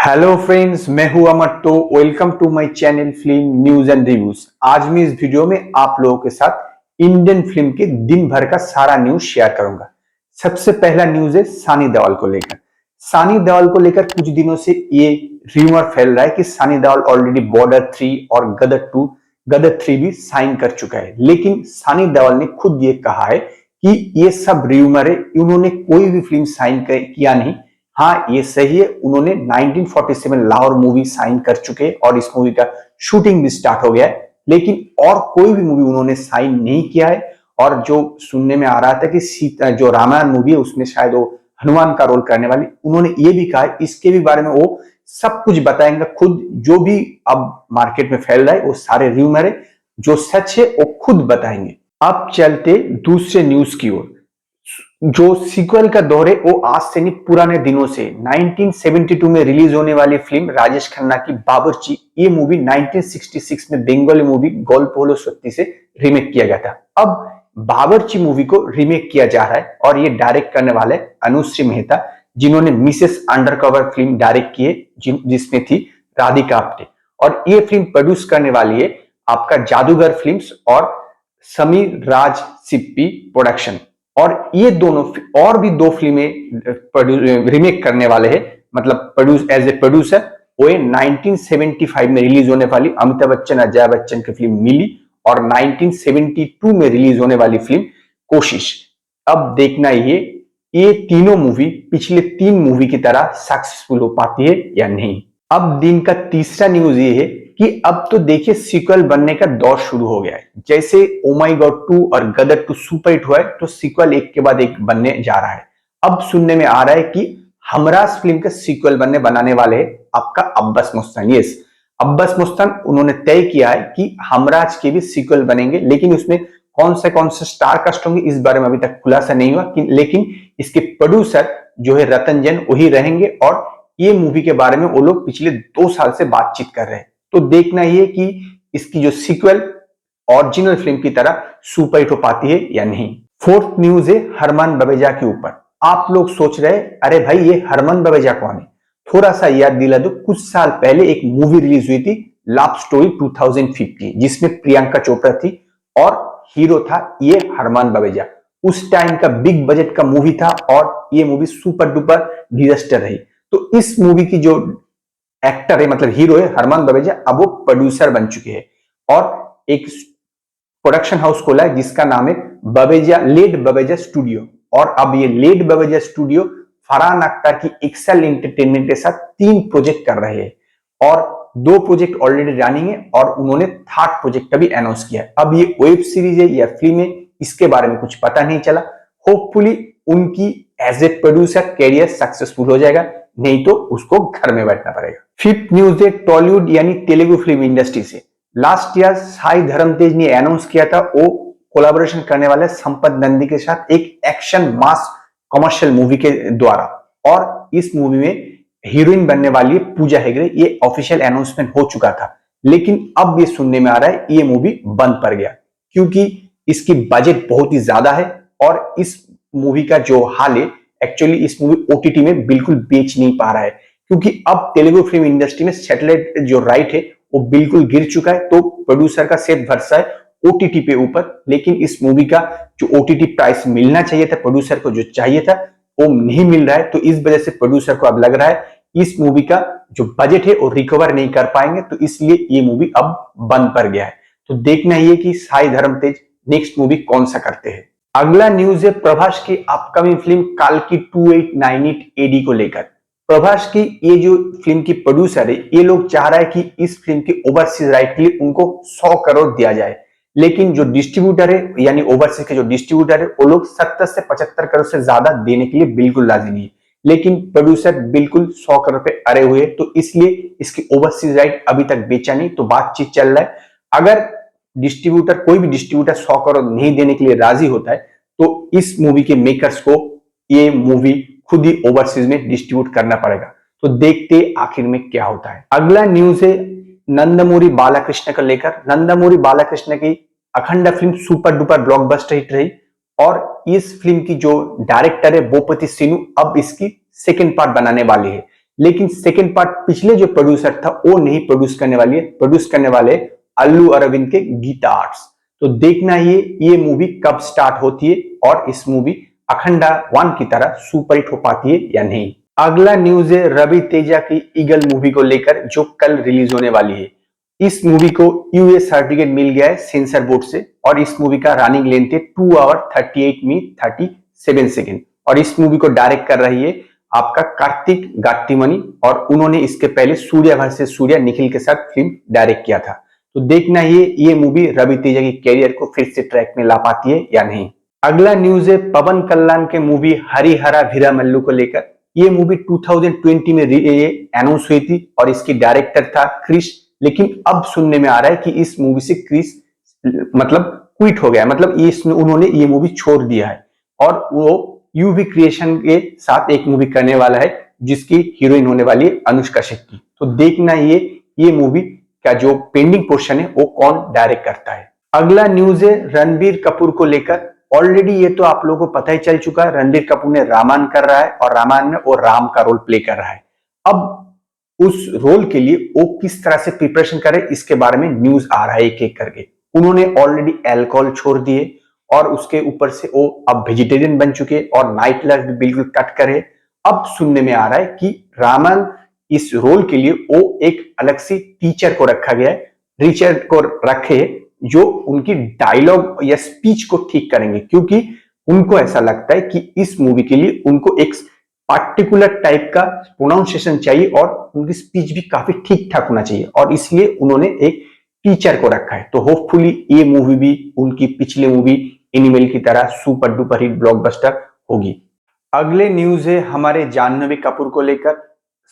Hello friends, मैं हूं अमर। तो welcome to my channel film news and reviews. आज मैं इस वीडियो में आप लोगों के साथ इंडियन फिल्म के दिन भर का सारा न्यूज शेयर करूंगा। सबसे पहला न्यूज है सानी देओल को लेकर। सानी देओल को लेकर कुछ दिनों से ये रूमर फैल रहा है कि सानी देओल ऑलरेडी बॉर्डर 3 और गदर 3 भी साइन कर चुका है। लेकिन सानी देओल ने खुद ये कहा है कि ये सब रूमर है, उन्होंने कोई भी फिल्म साइन किया नहीं। हाँ, ये सही है, उन्होंने 1947 लाहौर मूवी साइन कर चुके हैं और इस मूवी का शूटिंग भी स्टार्ट हो गया है। लेकिन और कोई भी मूवी उन्होंने साइन नहीं किया है। और जो सुनने में आ रहा था कि सीता जो रामायण मूवी है उसमें शायद वो हनुमान का रोल करने वाली, उन्होंने ये भी कहा है इसके भी बारे में वो सब कुछ बताएंगे खुद। जो भी अब मार्केट में फैल रहा है वो सारे रूमर है, जो सच है वो खुद बताएंगे। अब चलते दूसरे न्यूज की ओर। जो सीक्वल का दौर है वो आज से नहीं, पुराने दिनों से 1972 में रिलीज होने वाली फिल्म राजेश खन्ना की बावर्ची, ये मूवी 1966 में बंगाली मूवी गोलपोलो सत्ती से रीमेक किया गया था। अब बावर्ची मूवी को रीमेक किया जा रहा है और ये डायरेक्ट करने वाले अनुश्री मेहता, जिन्होंने मिसेस अंडरकवर फिल्म डायरेक्ट की है जिसमें थी राधिका आप्टे। और ये फिल्म प्रोड्यूस करने वाली है आपका जादूगर फिल्म्स और समीर राज सिप्पी प्रोडक्शन। और ये दोनों और भी दो फिल्में रीमेक करने वाले हैं, मतलब प्रोड्यूस एज ए प्रोड्यूसर। वो 1975 में रिलीज होने वाली अमिताभ बच्चन अजय बच्चन की फिल्म मिली और 1972 में रिलीज होने वाली फिल्म कोशिश। अब देखना ये तीनों मूवी पिछले 3 मूवी की तरह सक्सेसफुल हो पाती है या नहीं। अब दिन का तीसरा न्यूज ये है कि अब तो देखिए सीक्वल बनने का दौर शुरू हो गया है। जैसे ओ माई गॉड 2 और गदर 2 सुपर हिट हुआ है, तो सीक्वल एक के बाद एक बनने जा रहा है। अब सुनने में आ रहा है कि हमराज फिल्म का सीक्वल बनाने वाले हैं आपका अब्बास मुस्तान। यस, अब्बास मुस्तान उन्होंने तय किया है कि हमराज के भी सीक्वल बनेंगे, लेकिन उसमें कौन से स्टार कास्ट होंगे इस बारे में अभी तक खुलासा नहीं हुआ। लेकिन इसके प्रोड्यूसर जो है रतन जैन वही रहेंगे और ये मूवी के बारे में वो लोग पिछले 2 साल से बातचीत कर रहे हैं। तो देखना ये कि इसकी जो सीक्वल ओरिजिनल फिल्म की तरह सुपर हिट हो पाती है या नहीं। फोर्थ न्यूज है हरमान बवेजा के ऊपर। आप लोग सोच रहे हैं अरे भाई ये हरमान बवेजा कौन है? थोड़ा सा याद दिला दो, कुछ साल पहले एक मूवी रिलीज हुई थी लव स्टोरी 2050, जिसमें प्रियंका चोपड़ा थी और हीरो था ये हरमान बवेजा। उस टाइम का बिग बजट का मूवी था और ये मूवी सुपर डुपर डिजास्टर रही। तो इस मूवी की जो एक्टर है, मतलब हीरो है हरमान बवेजा, अब वो प्रोड्यूसर बन चुके हैं और एक प्रोडक्शन हाउस खोला है जिसका नाम है लेड बवेजा स्टूडियो। और अब ये लेड बवेजा स्टूडियो फरहान अख्तर की एक्सेल एंटरटेनमेंट के साथ 3 प्रोजेक्ट कर रहे हैं और 2 प्रोजेक्ट ऑलरेडी रनिंग है और उन्होंने 3rd प्रोजेक्ट का भी अनाउंस किया है। अब ये वेब सीरीज है या फिल्म है इसके बारे में कुछ पता नहीं चला। होपफुली उनकी as a producer career successful हो जाएगा, नहीं तो उसको घर में बैठना पड़ेगा। 5th न्यूज है टॉलीवुड यानी तेलुगु फिल्म इंडस्ट्री से। लास्ट ईयर साई धर्म तेज ने अनाउंस किया था वो कोलैबोरेशन करने वाले संपत नंदी के साथ एक एक्शन मास कमर्शियल मूवी के द्वारा, और इस मूवी में हीरोइन बनने वाली है पूजा हेगड़े। ये ऑफिशियल अनाउंसमेंट हो चुका था, लेकिन अब ये सुनने में आ रहा है ये मूवी बंद पड़ गया क्योंकि इसकी बजट बहुत ही ज्यादा है और इस मूवी का जो हाल है, एक्चुअली इस मूवी ओटीटी में बिल्कुल बेच नहीं पा रहा है क्योंकि अब तेलुगु फिल्म इंडस्ट्री में सैटेलाइट जो राइट है वो बिल्कुल गिर चुका है। तो प्रोड्यूसर का सिर्फ भरोसा है ओटीटी पे ऊपर, लेकिन इस मूवी का जो ओटीटी प्राइस मिलना चाहिए था प्रोड्यूसर को, जो चाहिए था वो नहीं मिल रहा है। तो इस वजह से प्रोड्यूसर को अब लग रहा है इस मूवी का जो बजट है वो रिकवर नहीं कर पाएंगे, तो इसलिए ये मूवी अब बंद पड़ गया है। तो देखना ही है कि साई धर्म तेज नेक्स्ट मूवी कौन सा करते हैं। अगला न्यूज है प्रभास की अपकमिंग फिल्म काल्की 2898 एडी को लेकर। प्रभास की ये जो फिल्म की प्रोड्यूसर है, ये लोग चाह रहा है कि इस फिल्म की ओवरसीज राइट के लिए उनको 100 करोड़ दिया जाए, लेकिन जो डिस्ट्रीब्यूटर है यानी ओवरसीज के जो डिस्ट्रीब्यूटर है वो लोग 70 से 75 करोड़ से ज्यादा देने के लिए बिल्कुल राजी नहीं है। लेकिन प्रोड्यूसर बिल्कुल 100 करोड़ पे अड़े हुए, तो इसलिए इसकी ओवरसीज राइट अभी तक बेचा नहीं। तो बातचीत चल रहा है, अगर कोई भी डिस्ट्रीब्यूटर 100 करोड़ नहीं देने के लिए राजी होता है तो इस मूवी के मेकर्स को ये मूवी खुद ही ओवरसीज में डिस्ट्रीब्यूट करना पड़ेगा। तो देखते आखिर में क्या होता है। अगला न्यूज है नंदमूरी बालाकृष्ण को लेकर। नंदमूरी बालाकृष्ण की अखंड film super duper blockbuster hit रही और इस फिल्म की जो डायरेक्टर है भूपति सिन्नू अब इसकी सेकेंड पार्ट बनाने वाली है। लेकिन सेकंड पार्ट पिछले जो प्रोड्यूसर था वो नहीं प्रोड्यूस करने वाले अल्लू अरविंद के गीता आर्ट्स। तो देखना ये मूवी कब स्टार्ट होती है और इस मूवी अखंडा 1 की तरह सुपरहिट हो पाती है या नहीं। अगला न्यूज है रवि तेजा की ईगल मूवी को लेकर जो कल रिलीज होने वाली है। इस मूवी को यूएस सर्टिफिकेट मिल गया है सेंसर बोर्ड से और इस मूवी का रनिंग लेंथ है 2 आवर 38 मिनट 37 सेकेंड और इस मूवी को डायरेक्ट कर रही है आपका कार्तिक गाट्टिमनी और उन्होंने इसके पहले सूर्या वर्सेस सूर्या निखिल के साथ फिल्म डायरेक्ट किया था। तो देखना ये मूवी रवि तेजा की कैरियर को फिर से ट्रैक में ला पाती है या नहीं। अगला न्यूज है पवन कल्याण के मूवी हरिहरा वीरामल्लू को लेकर। ये मूवी 2020 में अनाउंस हुई थी और इसकी डायरेक्टर था क्रिश, लेकिन अब सुनने में आ रहा है कि इस मूवी से क्रिश मतलब क्विट हो गया है, मतलब उन्होंने ये मूवी छोड़ दिया है और वो यूवी क्रिएशन के साथ एक मूवी करने वाला है जिसकी हीरोइन होने वाली है अनुष्का शेट्टी। तो देखना ये मूवी का जो पेंडिंग पोर्शन है वो कौन डायरेक्ट करता है। अगला न्यूज है रणबीर कपूर को लेकर। ऑलरेडी ये तो आप लोगों को पता ही चल चुका है, रणबीर कपूर ने रामायण कर रहा है और रामायण में वो राम का रोल प्ले कर रहा है। अब उस रोल के लिए वो किस तरह से प्रिपरेशन करे इसके बारे में न्यूज आ रहा है एक एक करके। उन्होंने ऑलरेडी अल्कोहल छोड़ दिए और उसके ऊपर से वो अब वेजिटेरियन बन चुके और नाइट लाइफ भी बिल्कुल कट करे। अब सुनने में आ रहा है कि रामायण इस रोल के लिए वो एक अलग से टीचर को रखा गया है, टीचर को रखे जो उनकी डायलॉग या स्पीच को ठीक करेंगे, क्योंकि उनको ऐसा लगता है कि इस मूवी के लिए उनको एक पार्टिकुलर टाइप का प्रोनाउंसिएशन चाहिए और उनकी स्पीच भी काफी ठीक ठाक होना चाहिए और इसलिए उन्होंने एक टीचर को रखा है। तो होपफुली ये मूवी भी उनकी पिछली मूवी एनिमल की तरह सुपर डुपर हिट ब्लॉकबस्टर होगी। अगले न्यूज है हमारे जाह्नवी कपूर को लेकर।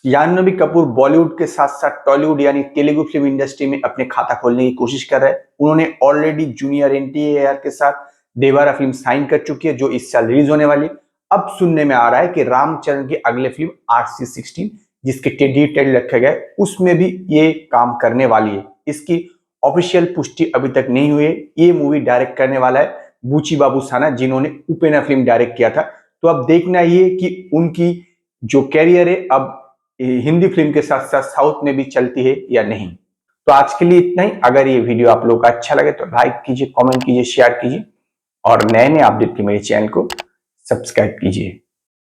जाह्नवी कपूर बॉलीवुड के साथ साथ टॉलीवुड यानी तेलुगु फिल्म इंडस्ट्री में अपने खाता खोलने की कोशिश कर रहे हैं। उन्होंने ऑलरेडी जूनियर NTR के साथ देवारा फिल्म साइन कर चुकी है जो इस साल रिलीज होने वाली है। अब सुनने में आ रहा है कि रामचरण की अगले फिल्म RC16 जिसके टाइटल रखा गया है उसमें भी ये काम करने वाली है। इसकी ऑफिशियल पुष्टि अभी तक नहीं हुई है। ये मूवी डायरेक्ट करने वाला है बुची बाबू साना जिन्होंने उपेना फिल्म डायरेक्ट किया था। तो अब देखना ये कि उनकी जो कैरियर है अब हिंदी फिल्म के साथ साथ साउथ में भी चलती है या नहीं। तो आज के लिए इतना ही। अगर ये वीडियो आप लोगों को अच्छा लगे तो लाइक कीजिए, कमेंट कीजिए, शेयर कीजिए और नए अपडेट के मेरे चैनल को सब्सक्राइब कीजिए।